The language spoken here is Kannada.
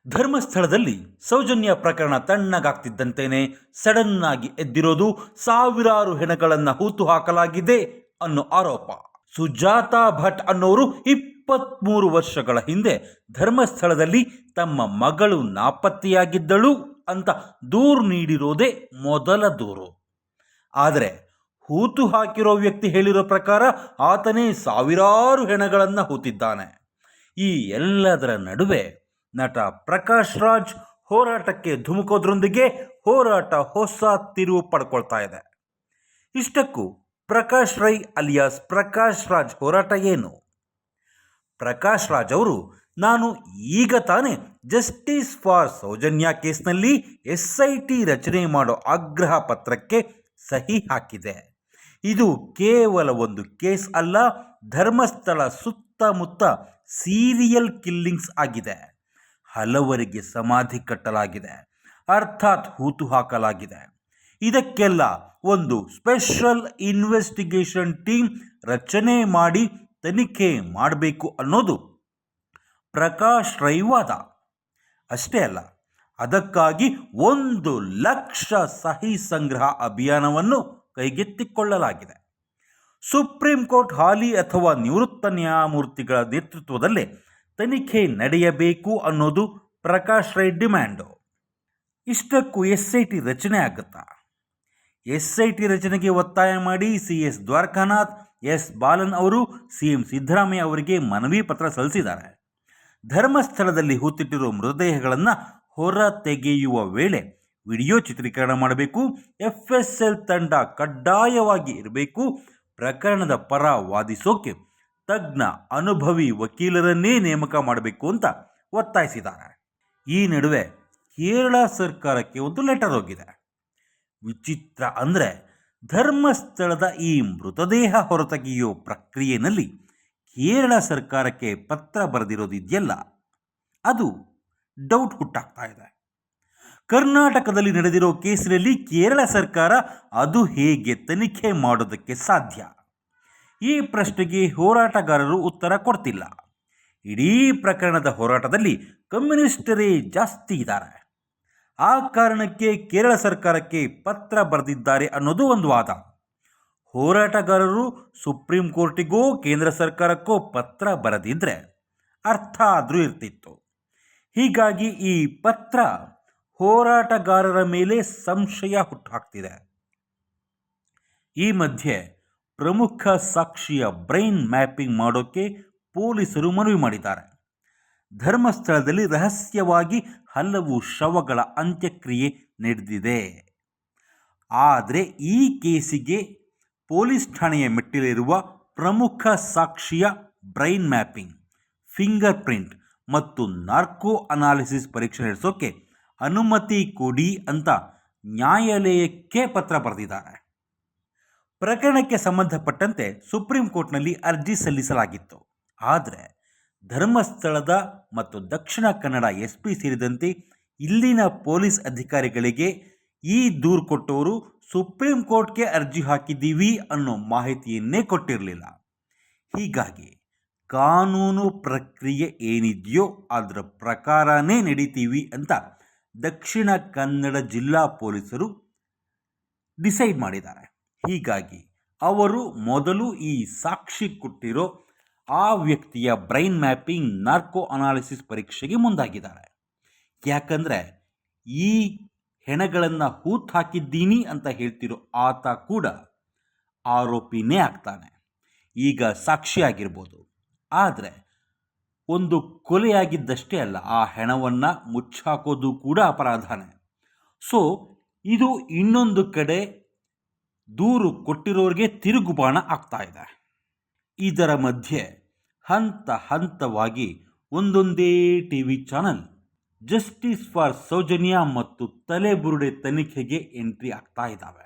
ಧರ್ಮಸ್ಥಳದಲ್ಲಿ ಸೌಜನ್ಯ ಪ್ರಕರಣ ತಣ್ಣಗಾಗ್ತಿದ್ದಂತೆಯೇ ಸಡನ್ ಆಗಿ ಎದ್ದಿರೋದು ಸಾವಿರಾರು ಹೆಣಗಳನ್ನು ಹೂತು ಹಾಕಲಾಗಿದೆ ಅನ್ನೋ ಆರೋಪ. ಸುಜಾತಾ ಭಟ್ ಅನ್ನೋರು 23 ವರ್ಷಗಳ ಹಿಂದೆ ಧರ್ಮಸ್ಥಳದಲ್ಲಿ ತಮ್ಮ ಮಗಳು ನಾಪತ್ತೆಯಾಗಿದ್ದಳು ಅಂತ ದೂರು ನೀಡಿರೋದೇ ಮೊದಲ ದೂರು. ಆದರೆ ಹೂತು ಹಾಕಿರೋ ವ್ಯಕ್ತಿ ಹೇಳಿರೋ ಪ್ರಕಾರ ಆತನೇ ಸಾವಿರಾರು ಹೆಣಗಳನ್ನು ಹೂತಿದ್ದಾನೆ. ಈ ಎಲ್ಲದರ ನಡುವೆ ನಟ ಪ್ರಕಾಶ್ ರಾಜ್ ಹೋರಾಟಕ್ಕೆ ಧುಮುಕೋದ್ರೊಂದಿಗೆ ಹೋರಾಟ ಹೊಸ ತಿರುವು ಪಡ್ಕೊಳ್ತಾ ಇದೆ. ಇಷ್ಟಕ್ಕೂ ಪ್ರಕಾಶ್ ರೈ ಅಲಿಯಾಸ್ ಪ್ರಕಾಶ್ ರಾಜ್ ಹೋರಾಟ ಏನು? ಪ್ರಕಾಶ್ ರಾಜ್ ಅವರು, ನಾನು ಈಗ ತಾನೇ ಜಸ್ಟಿಸ್ ಫಾರ್ ಸೌಜನ್ಯ ಕೇಸ್ನಲ್ಲಿ SIT ರಚನೆ ಮಾಡೋ ಆಗ್ರಹ ಪತ್ರಕ್ಕೆ ಸಹಿ ಹಾಕಿದೆ. ಇದು ಕೇವಲ ಒಂದು ಕೇಸ್ ಅಲ್ಲ, ಧರ್ಮಸ್ಥಳ ಸುತ್ತಮುತ್ತ ಸೀರಿಯಲ್ ಕಿಲ್ಲಿಂಗ್ಸ್ ಆಗಿದೆ. ಹಲವರಿಗೆ ಸಮಾಧಿ ಕಟ್ಟಲಾಗಿದೆ, ಅರ್ಥಾತ್ ಹೂತು ಹಾಕಲಾಗಿದೆ. ಇದಕ್ಕೆಲ್ಲ ಒಂದು ಸ್ಪೆಷಲ್ ಇನ್ವೆಸ್ಟಿಗೇಷನ್ ಟೀಮ್ ರಚನೆ ಮಾಡಿ ತನಿಖೆ ಮಾಡಬೇಕು ಅನ್ನೋದು ಪ್ರಕಾಶ್ ರೈ ವಾದ. ಅಷ್ಟೇ ಅಲ್ಲ, ಅದಕ್ಕಾಗಿ 1,00,000 ಸಹಿ ಸಂಗ್ರಹ ಅಭಿಯಾನವನ್ನು ಕೈಗೆತ್ತಿಕೊಳ್ಳಲಾಗಿದೆ. ಸುಪ್ರೀಂ ಕೋರ್ಟ್ ಹಾಲಿ ಅಥವಾ ನಿವೃತ್ತ ನ್ಯಾಯಮೂರ್ತಿಗಳ ನೇತೃತ್ವದಲ್ಲೇ ತನಿಖೆ ನಡೆಯಬೇಕು ಅನ್ನೋದು ಪ್ರಕಾಶ್ ರೈ ಡಿಮ್ಯಾಂಡು. ಇಷ್ಟಕ್ಕೂ SIT ರಚನೆ ಆಗುತ್ತಾ? SIT ರಚನೆಗೆ ಒತ್ತಾಯ ಮಾಡಿ CS ದ್ವಾರಕಾನಾಥ್, S ಬಾಲನ್ ಅವರು CM ಸಿದ್ದರಾಮಯ್ಯ ಅವರಿಗೆ ಮನವಿ ಪತ್ರ ಸಲ್ಲಿಸಿದ್ದಾರೆ. ಧರ್ಮಸ್ಥಳದಲ್ಲಿ ಹೂತಿಟ್ಟಿರುವ ಮೃತದೇಹಗಳನ್ನು ಹೊರ ತೆಗೆಯುವ ವೇಳೆ ವಿಡಿಯೋ ಚಿತ್ರೀಕರಣ ಮಾಡಬೇಕು, FSL ತಂಡ ಕಡ್ಡಾಯವಾಗಿ ಇರಬೇಕು, ಪ್ರಕರಣದ ಪರ ವಾದಿಸೋಕೆ ತಜ್ಞ ಅನುಭವಿ ವಕೀಲರನ್ನೇ ನೇಮಕ ಮಾಡಬೇಕು ಅಂತ ಒತ್ತಾಯಿಸಿದ್ದಾರೆ. ಈ ನಡುವೆ ಕೇರಳ ಸರ್ಕಾರಕ್ಕೆ ಒಂದು ಲೆಟರ್ ಹೋಗಿದೆ. ವಿಚಿತ್ರ ಅಂದರೆ, ಧರ್ಮಸ್ಥಳದ ಈ ಮೃತದೇಹ ಹೊರತೆಗೆಯುವ ಪ್ರಕ್ರಿಯೆಯಲ್ಲಿ ಕೇರಳ ಸರ್ಕಾರಕ್ಕೆ ಪತ್ರ ಬರೆದಿರೋದಿದೆಯಲ್ಲ, ಅದು ಡೌಟ್ ಹುಟ್ಟಾಗ್ತಾ ಇದೆ. ಕರ್ನಾಟಕದಲ್ಲಿ ನಡೆದಿರೋ ಕೇಸಿನಲ್ಲಿ ಕೇರಳ ಸರ್ಕಾರ ಅದು ಹೇಗೆ ತನಿಖೆ ಮಾಡೋದಕ್ಕೆ ಸಾಧ್ಯ? ಈ ಪ್ರಶ್ನೆಗೆ ಹೋರಾಟಗಾರರು ಉತ್ತರ ಕೊಡ್ತಿಲ್ಲ. ಇಡೀ ಪ್ರಕರಣದ ಹೋರಾಟದಲ್ಲಿ ಕಮ್ಯುನಿಸ್ಟರೇ ಜಾಸ್ತಿ ಇದ್ದಾರೆ. ಆ ಕಾರಣಕ್ಕೆ ಕೇರಳ ಸರ್ಕಾರಕ್ಕೆ ಪತ್ರ ಬರೆದಿದ್ದಾರೆ ಅನ್ನೋದು ಒಂದು ವಾದ. ಹೋರಾಟಗಾರರು ಸುಪ್ರೀಂ ಕೋರ್ಟಿಗೋ ಕೇಂದ್ರ ಸರ್ಕಾರಕ್ಕೋ ಪತ್ರ ಬರೆದಿದ್ರೆ ಅರ್ಥ ಆದರೂ ಇರ್ತಿತ್ತು. ಹೀಗಾಗಿ ಈ ಪತ್ರ ಹೋರಾಟಗಾರರ ಮೇಲೆ ಸಂಶಯ ಹುಟ್ಟುಹಾಕ್ತಿದೆ. ಈ ಮಧ್ಯೆ ಪ್ರಮುಖ ಸಾಕ್ಷಿಯ ಬ್ರೈನ್ ಮ್ಯಾಪಿಂಗ್ ಮಾಡೋಕ್ಕೆ ಪೊಲೀಸರು ಮನವಿ ಮಾಡಿದ್ದಾರೆ. ಧರ್ಮಸ್ಥಳದಲ್ಲಿ ರಹಸ್ಯವಾಗಿ ಹಲವು ಶವಗಳ ಅಂತ್ಯಕ್ರಿಯೆ ನಡೆದಿದೆ. ಆದರೆ ಈ ಕೇಸಿಗೆ ಪೊಲೀಸ್ ಠಾಣೆಯ ಮೆಟ್ಟಿಲಿರುವ ಪ್ರಮುಖ ಸಾಕ್ಷಿಯ ಬ್ರೈನ್ ಮ್ಯಾಪಿಂಗ್, ಫಿಂಗರ್ ಪ್ರಿಂಟ್ ಮತ್ತು ನಾರ್ಕೋ ಅನಾಲಿಸಿಸ್ ಪರೀಕ್ಷೆ ನಡೆಸೋಕೆ ಅನುಮತಿ ಕೊಡಿ ಅಂತ ನ್ಯಾಯಾಲಯಕ್ಕೆ ಪತ್ರ ಬರೆದಿದ್ದಾರೆ. ಪ್ರಕರಣಕ್ಕೆ ಸಂಬಂಧಪಟ್ಟಂತೆ ಸುಪ್ರೀಂ ಕೋರ್ಟ್ನಲ್ಲಿ ಅರ್ಜಿ ಸಲ್ಲಿಸಲಾಗಿತ್ತು. ಆದರೆ ಧರ್ಮಸ್ಥಳದ ಮತ್ತು ದಕ್ಷಿಣ ಕನ್ನಡ SP ಸೇರಿದಂತೆ ಇಲ್ಲಿನ ಪೊಲೀಸ್ ಅಧಿಕಾರಿಗಳಿಗೆ ಈ ದೂರು ಕೊಟ್ಟವರು ಸುಪ್ರೀಂ ಕೋರ್ಟ್ಗೆ ಅರ್ಜಿ ಹಾಕಿದ್ದೀವಿ ಅನ್ನೋ ಮಾಹಿತಿಯನ್ನೇ ಕೊಟ್ಟಿರಲಿಲ್ಲ. ಹೀಗಾಗಿ ಕಾನೂನು ಪ್ರಕ್ರಿಯೆ ಏನಿದೆಯೋ ಅದರ ಪ್ರಕಾರನೇ ನಡೀತೀವಿ ಅಂತ ದಕ್ಷಿಣ ಕನ್ನಡ ಜಿಲ್ಲಾ ಪೊಲೀಸರು ಡಿಸೈಡ್ ಮಾಡಿದ್ದಾರೆ. ಹೀಗಾಗಿ ಅವರು ಮೊದಲು ಈ ಸಾಕ್ಷಿ ಕೊಟ್ಟಿರೋ ಆ ವ್ಯಕ್ತಿಯ ಬ್ರೈನ್ ಮ್ಯಾಪಿಂಗ್, ನಾರ್ಕೋ ಅನಾಲಿಸಿಸ್ ಪರೀಕ್ಷೆಗೆ ಮುಂದಾಗಿದ್ದಾರೆ. ಯಾಕಂದರೆ ಈ ಹೆಣಗಳನ್ನು ಹೂತು ಹಾಕಿದ್ದೀನಿ ಅಂತ ಹೇಳ್ತಿರೋ ಆತ ಕೂಡ ಆರೋಪಿನೇ ಆಗ್ತಾನೆ. ಈಗ ಸಾಕ್ಷಿಯಾಗಿರ್ಬೋದು, ಆದರೆ ಒಂದು ಕೊಲೆಯಾಗಿದ್ದಷ್ಟೇ ಅಲ್ಲ, ಆ ಹೆಣವನ್ನು ಮುಚ್ಚಾಕೋದು ಕೂಡ ಅಪರಾಧನೇ. ಸೊ ಇದು ಇನ್ನೊಂದು ಕಡೆ ದೂರು ಕೊಟ್ಟಿರೋರಿಗೆ ತಿರುಗುಬಾಣ ಆಗ್ತಾ ಇದೆ. ಇದರ ಮಧ್ಯೆ ಹಂತ ಹಂತವಾಗಿ ಒಂದೊಂದೇ TV channel justice for Sowjanya ಮತ್ತು ತಲೆಬುರುಡೆ ತನಿಖೆಗೆ ಎಂಟ್ರಿ ಆಗ್ತಾ ಇದ್ದಾವೆ.